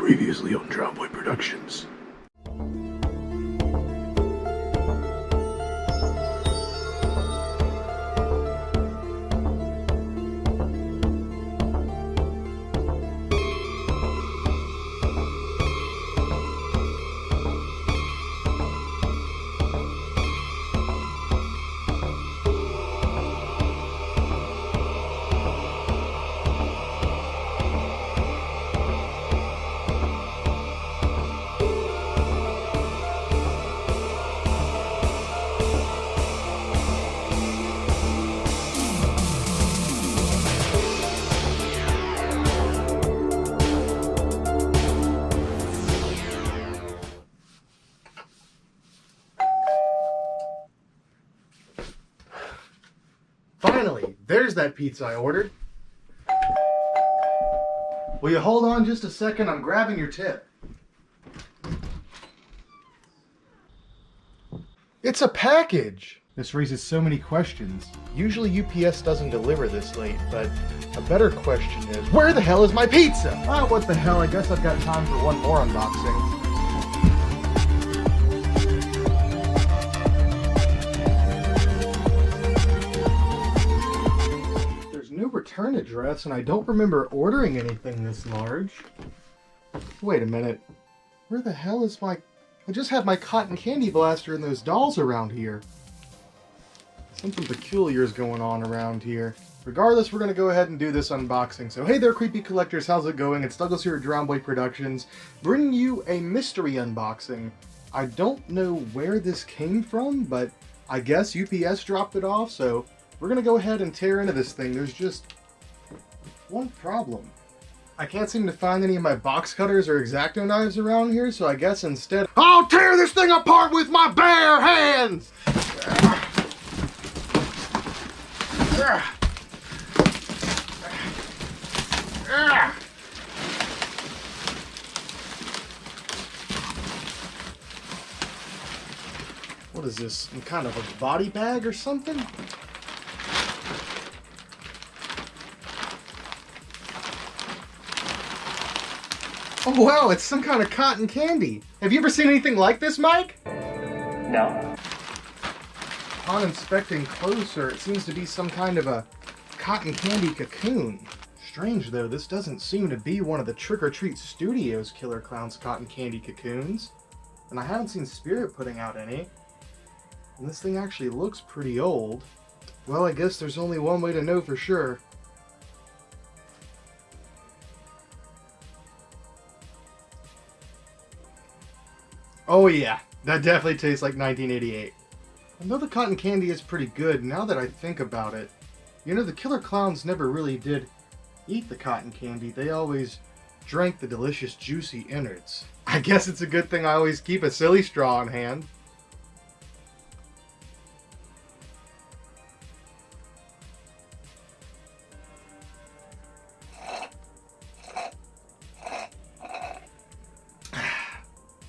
Previously on Drumboy Productions. Finally, there's that pizza I ordered. Will you hold on just a second? I'm grabbing your tip. It's a package! This raises so many questions. Usually UPS doesn't deliver this late, but a better question is, where the hell is my pizza? Ah, what the hell, I guess I've got time for one more unboxing. No return address, and I don't remember ordering anything this large. Wait a minute. Where the hell is my... I just had my cotton candy blaster and those dolls around here. Something peculiar is going on around here. Regardless, we're going to go ahead and do this unboxing. So hey there, creepy collectors, how's it going? It's Douglas here at Drumboy Productions, bringing you a mystery unboxing. I don't know where this came from, but I guess UPS dropped it off, so we're going to go ahead and tear into this thing. There's just one problem. I can't seem to find any of my box cutters or X-Acto knives around here, so I guess instead I'll tear this thing apart with my bare hands! What is this? Some kind of a body bag or something? Oh wow, it's some kind of cotton candy. Have you ever seen anything like this, Mike? No. Upon inspecting closer, it seems to be some kind of a cotton candy cocoon. Strange though, this doesn't seem to be one of the Trick or Treat Studios Killer Klowns cotton candy cocoons. And I haven't seen Spirit putting out any. And this thing actually looks pretty old. Well, I guess there's only one way to know for sure. Oh yeah, that definitely tastes like 1988. I know the cotton candy is pretty good now that I think about it. You know, the Killer Klowns never really did eat the cotton candy. They always drank the delicious juicy innards. I guess it's a good thing I always keep a silly straw on hand.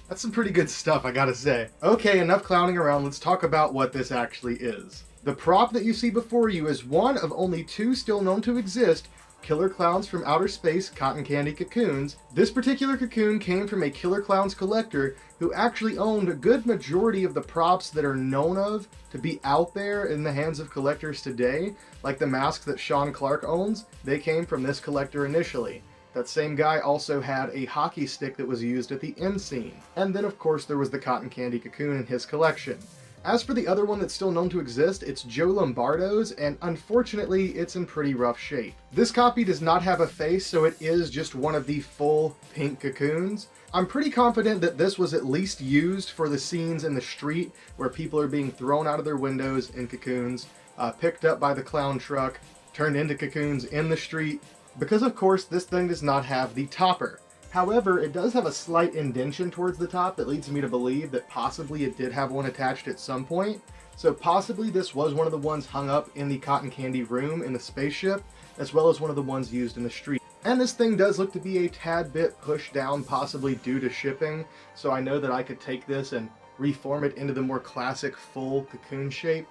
That's some pretty good stuff, I gotta say. Okay, enough clowning around, let's talk about what this actually is. The prop that you see before you is one of only two still known to exist Killer Klowns from Outer Space cotton candy cocoons. This particular cocoon came from a Killer Klowns collector who actually owned a good majority of the props that are known of to be out there in the hands of collectors today. Like the mask that Sean Clark owns, they came from this collector initially. That same guy also had a hockey stick that was used at the end scene. And then of course there was the cotton candy cocoon in his collection. As for the other one that's still known to exist, it's Joe Lombardo's, and unfortunately it's in pretty rough shape. This copy does not have a face, so it is just one of the full pink cocoons. I'm pretty confident that this was at least used for the scenes in the street where people are being thrown out of their windows in cocoons, picked up by the clown truck, turned into cocoons in the street, because of course this thing does not have the topper. However, it does have a slight indentation towards the top that leads me to believe that possibly it did have one attached at some point. So possibly this was one of the ones hung up in the cotton candy room in the spaceship, as well as one of the ones used in the street. And this thing does look to be a tad bit pushed down, possibly due to shipping, so I know that I could take this and reform it into the more classic full cocoon shape.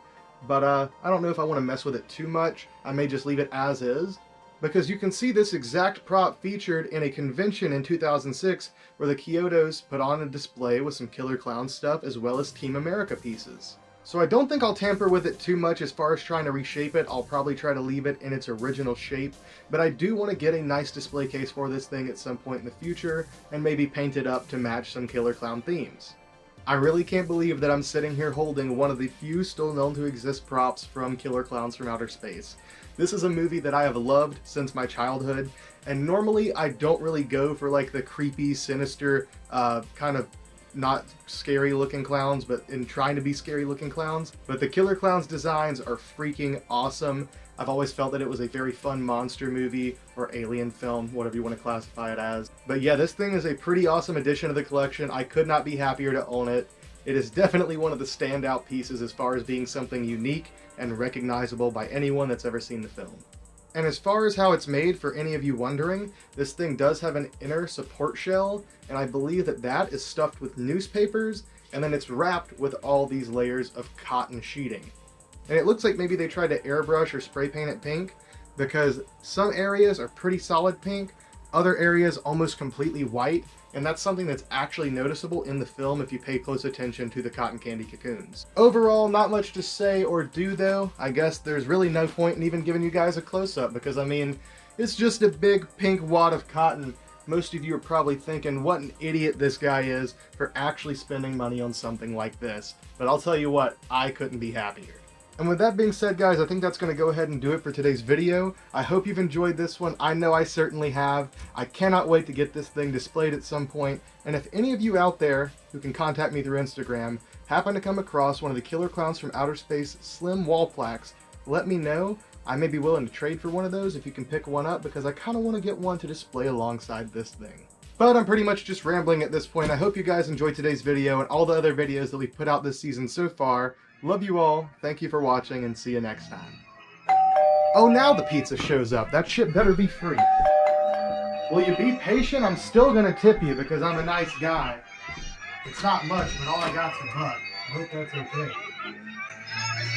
But I don't know if I want to mess with it too much. I may just leave it as is. because you can see this exact prop featured in a convention in 2006 where the Kyotos put on a display with some Killer Klowns stuff as well as Team America pieces. So I don't think I'll tamper with it too much as far as trying to reshape it. I'll probably try to leave it in its original shape, but I do want to get a nice display case for this thing at some point in the future and maybe paint it up to match some Killer Clown themes. I really can't believe that I'm sitting here holding one of the few still known to exist props from Killer Klowns from Outer Space. This is a movie that I have loved since my childhood, and normally I don't really go for like the creepy, sinister, kind of not scary looking clowns, but in trying to be scary looking clowns. But the Killer Klowns designs are freaking awesome. I've always felt that it was a very fun monster movie or alien film, whatever you want to classify it as. But yeah, this thing is a pretty awesome addition to the collection. I could not be happier to own it. It is definitely one of the standout pieces as far as being something unique and recognizable by anyone that's ever seen the film. And as far as how it's made, for any of you wondering, this thing does have an inner support shell, and I believe that that is stuffed with newspapers, and then it's wrapped with all these layers of cotton sheeting. And it looks like maybe they tried to airbrush or spray paint it pink, because some areas are pretty solid pink, other areas almost completely white, and that's something that's actually noticeable in the film if you pay close attention to the cotton candy cocoons. Overall, not much to say or do though. I guess there's really no point in even giving you guys a close-up because, I mean, it's just a big pink wad of cotton. Most of you are probably thinking what an idiot this guy is for actually spending money on something like this. But I'll tell you what, I couldn't be happier. And with that being said, guys, I think that's going to go ahead and do it for today's video. I hope you've enjoyed this one. I know I certainly have. I cannot wait to get this thing displayed at some point. And if any of you out there who can contact me through Instagram happen to come across one of the Killer Klowns from Outer Space slim wall plaques, let me know. I may be willing to trade for one of those if you can pick one up, because I kind of want to get one to display alongside this thing. But I'm pretty much just rambling at this point. I hope you guys enjoyed today's video and all the other videos that we've put out this season so far. Love you all, thank you for watching, and see you next time. Oh, now the pizza shows up. That shit better be free. Will you be patient? I'm still gonna tip you because I'm a nice guy. It's not much, but all I got's a buck. I hope that's okay.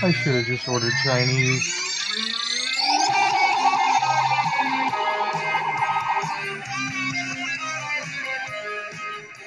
I should have just ordered Chinese.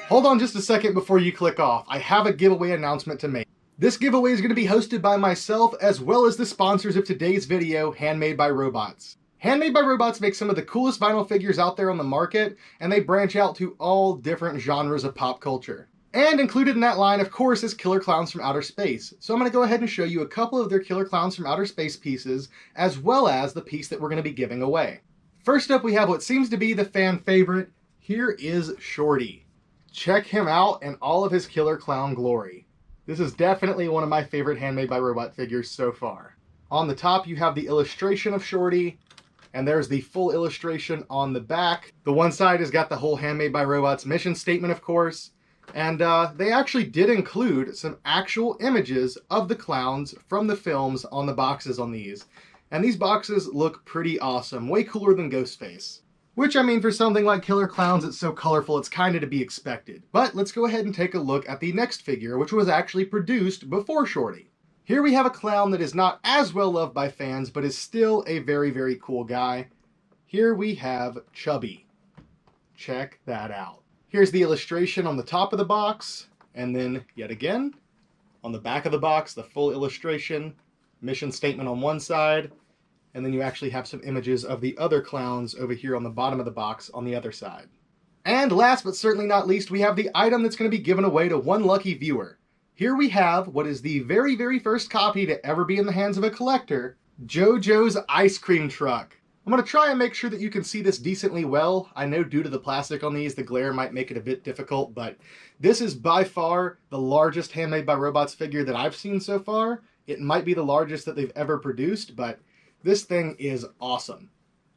Hold on just a second before you click off. I have a giveaway announcement to make. This giveaway is going to be hosted by myself as well as the sponsors of today's video, Handmade by Robots. Handmade by Robots makes some of the coolest vinyl figures out there on the market, and they branch out to all different genres of pop culture. And included in that line, of course, is Killer Klowns from Outer Space. So I'm going to go ahead and show you a couple of their Killer Klowns from Outer Space pieces, as well as the piece that we're going to be giving away. First up, we have what seems to be the fan favorite. Here is Shorty. Check him out in all of his Killer Clown glory. This is definitely one of my favorite Handmade by Robot figures so far. On the top, you have the illustration of Shorty, and there's the full illustration on the back. The one side has got the whole Handmade by Robots mission statement, of course, and they actually did include some actual images of the clowns from the films on the boxes on these. And these boxes look pretty awesome, way cooler than Ghostface. Which, I mean, for something like Killer Klowns, it's so colorful, it's kind of to be expected. But let's go ahead and take a look at the next figure, which was actually produced before Shorty. Here we have a clown that is not as well loved by fans, but is still a very, very cool guy. Here we have Chubby. Check that out. Here's the illustration on the top of the box, and then, yet again, on the back of the box, the full illustration, mission statement on one side, and then you actually have some images of the other clowns over here on the bottom of the box on the other side. And last but certainly not least, we have the item that's going to be given away to one lucky viewer. Here we have what is the very, very first copy to ever be in the hands of a collector, JoJo's ice cream truck. I'm going to try and make sure that you can see this decently well. I know due to the plastic on these, the glare might make it a bit difficult, but this is by far the largest Handmade by Robots figure that I've seen so far. It might be the largest that they've ever produced, but this thing is awesome.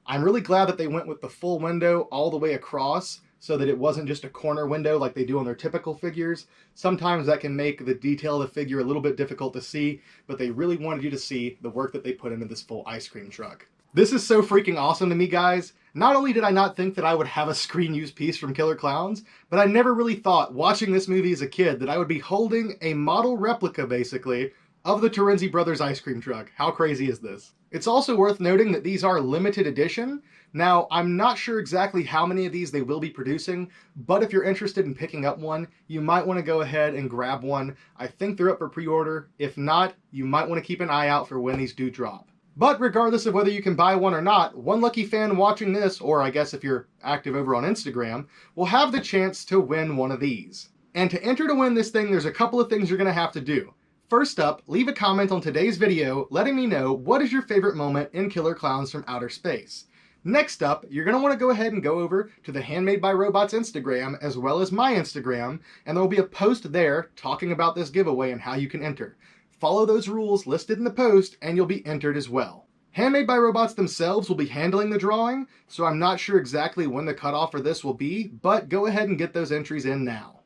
I'm really glad that they went with the full window all the way across so that it wasn't just a corner window like they do on their typical figures. Sometimes that can make the detail of the figure a little bit difficult to see, but they really wanted you to see the work that they put into this full ice cream truck. This is so freaking awesome to me, guys. Not only did I not think that I would have a screen use piece from Killer Klowns, but I never really thought, watching this movie as a kid, that I would be holding a model replica, basically, of the Terenzi Brothers ice cream truck. How crazy is this? It's also worth noting that these are limited edition. Now, I'm not sure exactly how many of these they will be producing, but if you're interested in picking up one, you might want to go ahead and grab one. I think they're up for pre-order. If not, you might want to keep an eye out for when these do drop. But regardless of whether you can buy one or not, one lucky fan watching this, or I guess if you're active over on Instagram, will have the chance to win one of these. And to enter to win this thing, there's a couple of things you're going to have to do. First up, leave a comment on today's video letting me know what is your favorite moment in Killer Klowns from Outer Space. Next up, you're going to want to go ahead and go over to the Handmade by Robots Instagram as well as my Instagram, and there will be a post there talking about this giveaway and how you can enter. Follow those rules listed in the post and you'll be entered as well. Handmade by Robots themselves will be handling the drawing, so I'm not sure exactly when the cutoff for this will be, but go ahead and get those entries in now.